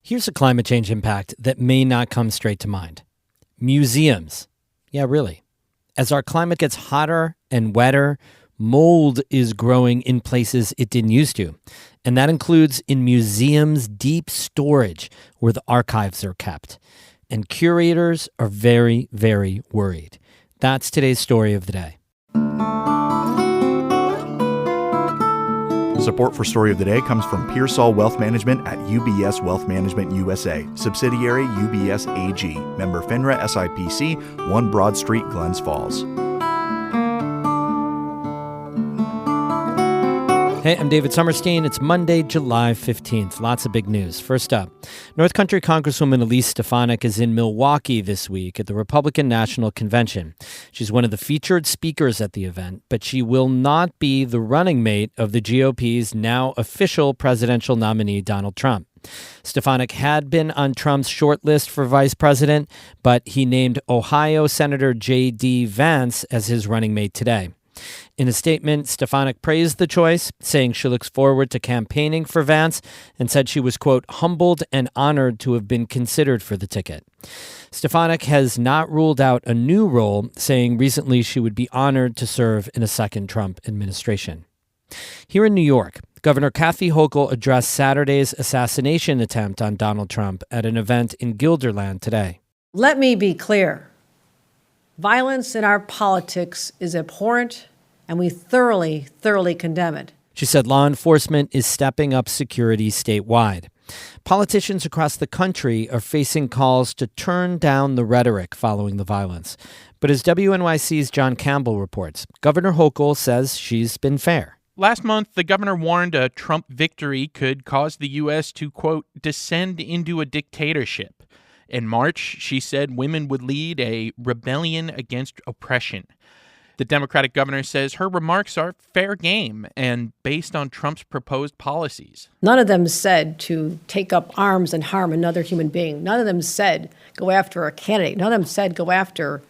Here's a climate change impact that may not come straight to mind. Museums. Yeah, really. As our climate gets hotter and wetter, mold is growing in places it didn't used to. And that includes in museums' deep storage where the archives are kept. And curators are very, very worried. That's today's story of the day. Support for Story of the Day comes from Pearsall Wealth Management at UBS Wealth Management USA, subsidiary UBS AG, member FINRA SIPC, 1 Broad Street, Glens Falls. Hey, I'm David Sommerstein. It's Monday, July 15th. Lots of big news. First up, North Country Congresswoman Elise Stefanik is in Milwaukee this week at the Republican National Convention. She's one of the featured speakers at the event, but she will not be the running mate of the GOP's now official presidential nominee, Donald Trump. Stefanik had been on Trump's short list for vice president, but he named Ohio Senator J.D. Vance as his running mate today. In a statement, Stefanik praised the choice, saying she looks forward to campaigning for Vance and said she was, quote, humbled and honored to have been considered for the ticket. Stefanik has not ruled out a new role, saying recently she would be honored to serve in a second Trump administration. Here in New York, Governor Kathy Hochul addressed Saturday's assassination attempt on Donald Trump at an event in Guilderland today. Let me be clear. Violence in our politics is abhorrent, and we thoroughly condemn it. She said law enforcement is stepping up security statewide. Politicians across the country are facing calls to turn down the rhetoric following the violence. But as WNYC's John Campbell reports, Governor Hochul says she's been fair. Last month, the governor warned a Trump victory could cause the U.S. to, quote, descend into a dictatorship. In March, she said women would lead a rebellion against oppression. The Democratic governor says her remarks are fair game and based on Trump's proposed policies. None of them said to take up arms and harm another human being. None of them said go after a candidate. None of them said go after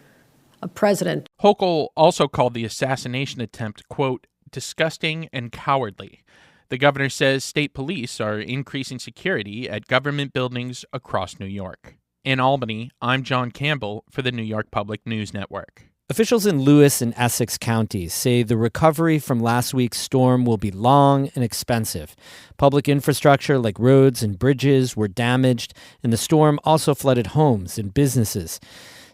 a president. Hochul also called the assassination attempt, quote, disgusting and cowardly. The governor says state police are increasing security at government buildings across New York. In Albany, I'm John Campbell for the New York Public News Network. Officials in Lewis and Essex counties say the recovery from last week's storm will be long and expensive. Public infrastructure like roads and bridges were damaged, and the storm also flooded homes and businesses.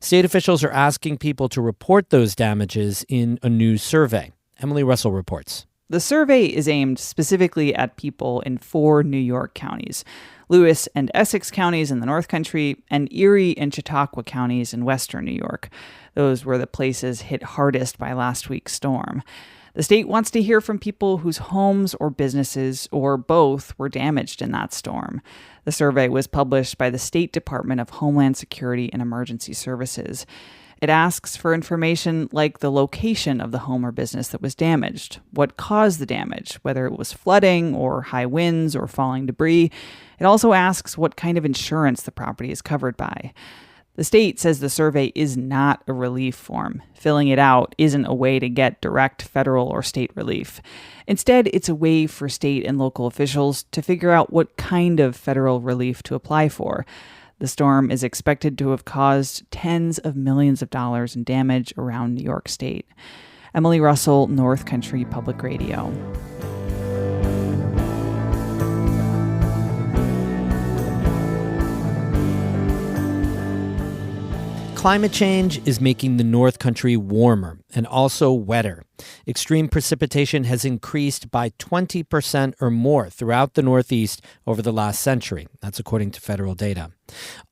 State officials are asking people to report those damages in a new survey. Emily Russell reports. The survey is aimed specifically at people in 4 New York counties: Lewis and Essex counties in the North Country, and Erie and Chautauqua counties in western New York. Those were the places hit hardest by last week's storm. The state wants to hear from people whose homes or businesses, or both, were damaged in that storm. The survey was published by the State Department of Homeland Security and Emergency Services. It asks for information like the location of the home or business that was damaged, what caused the damage, whether it was flooding or high winds or falling debris. It also asks what kind of insurance the property is covered by. The state says the survey is not a relief form. Filling it out isn't a way to get direct federal or state relief. Instead, it's a way for state and local officials to figure out what kind of federal relief to apply for. The storm is expected to have caused tens of millions of dollars in damage around New York State. Emily Russell, North Country Public Radio. Climate change is making the North Country warmer and also wetter. Extreme precipitation has increased by 20% or more throughout the Northeast over the last century. That's according to federal data.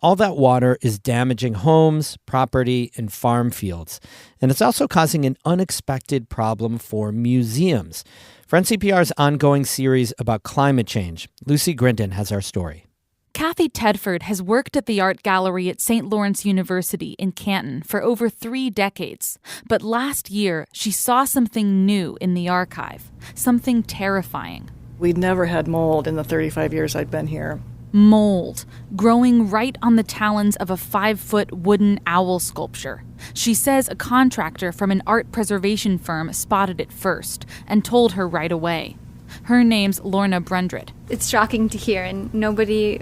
All that water is damaging homes, property, and farm fields. And it's also causing an unexpected problem for museums. For NCPR's ongoing series about climate change, Lucy Grindon has our story. Kathy Tedford has worked at the art gallery at St. Lawrence University in Canton for over 3 decades. But last year, she saw something new in the archive, something terrifying. We'd never had mold in the 35 years I'd been here. Mold, growing right on the talons of a 5-foot wooden owl sculpture. She says a contractor from an art preservation firm spotted it first and told her right away. Her name's Lorna Brundred. It's shocking to hear, and nobody,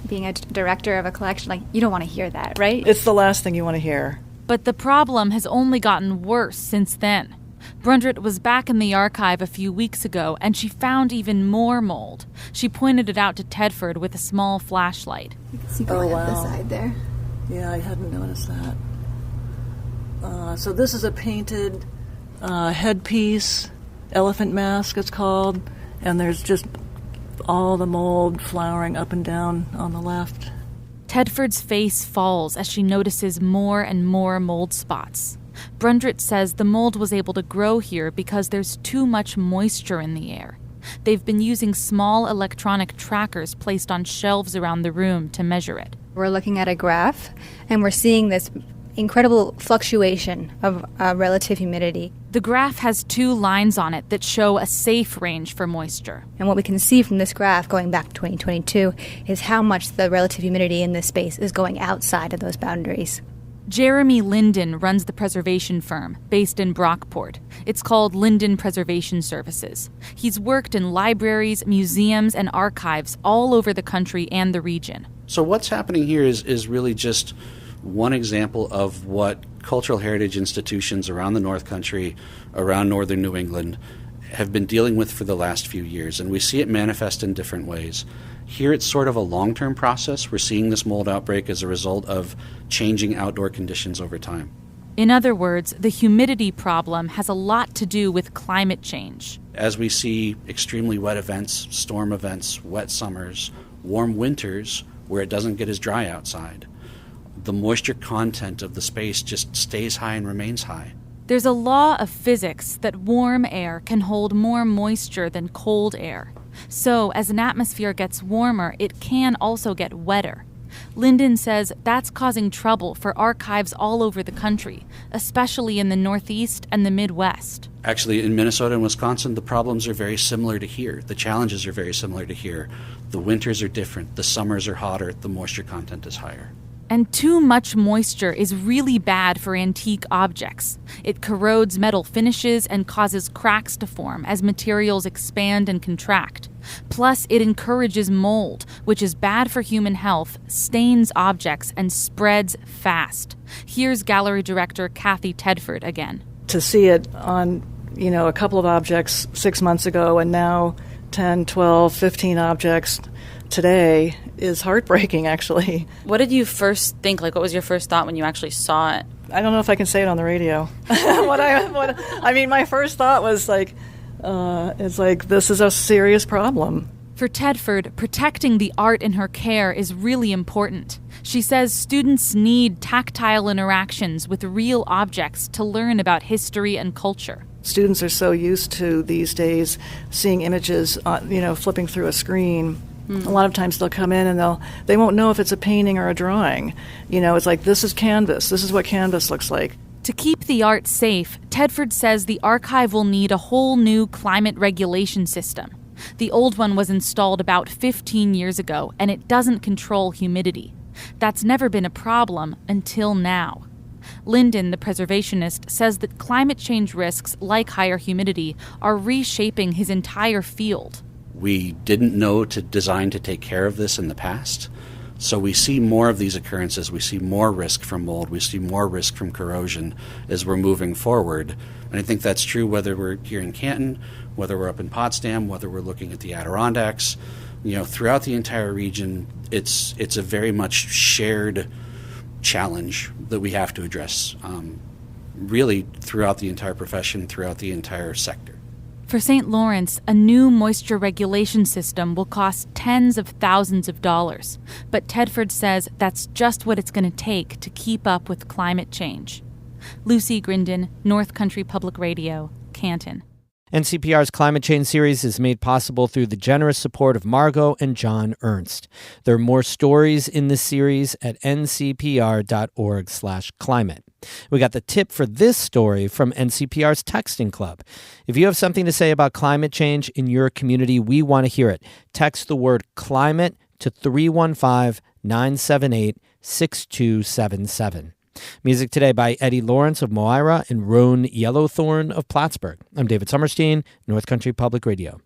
being a director of a collection, like, you don't want to hear that, right? It's the last thing you want to hear. But the problem has only gotten worse since then. Brundrit was back in the archive a few weeks ago, and she found even more mold. She pointed it out to Tedford with a small flashlight. You can see going up the side there. Yeah, I hadn't noticed that. So this is a painted headpiece, elephant mask it's called, and there's just all the mold flowering up and down on the left. Tedford's face falls as she notices more and more mold spots. Brundrit says the mold was able to grow here because there's too much moisture in the air. They've been using small electronic trackers placed on shelves around the room to measure it. We're looking at a graph, and we're seeing this incredible fluctuation of relative humidity. The graph has 2 lines on it that show a safe range for moisture. And what we can see from this graph going back to 2022 is how much the relative humidity in this space is going outside of those boundaries. Jeremy Linden runs the preservation firm based in Brockport. It's called Linden Preservation Services. He's worked in libraries, museums, and archives all over the country and the region. So what's happening here is really just one example of what cultural heritage institutions around the North Country, around northern New England, have been dealing with for the last few years, and we see it manifest in different ways. Here it's sort of a long-term process. We're seeing this mold outbreak as a result of changing outdoor conditions over time. In other words, the humidity problem has a lot to do with climate change. As we see extremely wet events, storm events, wet summers, warm winters where it doesn't get as dry outside, the moisture content of the space just stays high and remains high. There's a law of physics that warm air can hold more moisture than cold air. So, as an atmosphere gets warmer, it can also get wetter. Linden says that's causing trouble for archives all over the country, especially in the Northeast and the Midwest. Actually, in Minnesota and Wisconsin, the problems are very similar to here. The challenges are very similar to here. The winters are different. The summers are hotter. The moisture content is higher. And too much moisture is really bad for antique objects. It corrodes metal finishes and causes cracks to form as materials expand and contract. Plus, it encourages mold, which is bad for human health, stains objects, and spreads fast. Here's gallery director Kathy Tedford again. To see it on, a couple of objects 6 months ago and now 10, 12, 15 objects today is heartbreaking, actually. What did you first think? What was your first thought when you actually saw it? I don't know if I can say it on the radio. My first thought was this is a serious problem. For Tedford, protecting the art in her care is really important. She says students need tactile interactions with real objects to learn about history and culture. Students are so used to these days seeing images, flipping through a screen. A lot of times they'll come in and they won't know if it's a painting or a drawing. It's like, this is canvas. This is what canvas looks like. To keep the art safe, Tedford says the archive will need a whole new climate regulation system. The old one was installed about 15 years ago, and it doesn't control humidity. That's never been a problem until now. Linden, the preservationist, says that climate change risks, like higher humidity, are reshaping his entire field. We didn't know to design to take care of this in the past. So we see more of these occurrences. We see more risk from mold. We see more risk from corrosion as we're moving forward. And I think that's true whether we're here in Canton, whether we're up in Potsdam, whether we're looking at the Adirondacks. Throughout the entire region, it's a very much shared challenge that we have to address, really throughout the entire profession, throughout the entire sector. For St. Lawrence, a new moisture regulation system will cost tens of thousands of dollars. But Tedford says that's just what it's going to take to keep up with climate change. Lucy Grindon, North Country Public Radio, Canton. NCPR's Climate Change series is made possible through the generous support of Margot and John Ernst. There are more stories in this series at ncpr.org/climate. We got the tip for this story from NCPR's Texting Club. If you have something to say about climate change in your community, we want to hear it. Text the word climate to 315-978-6277. Music today by Eddie Lawrence of Moira and Roan Yellowthorn of Plattsburgh. I'm David Summerstein, North Country Public Radio.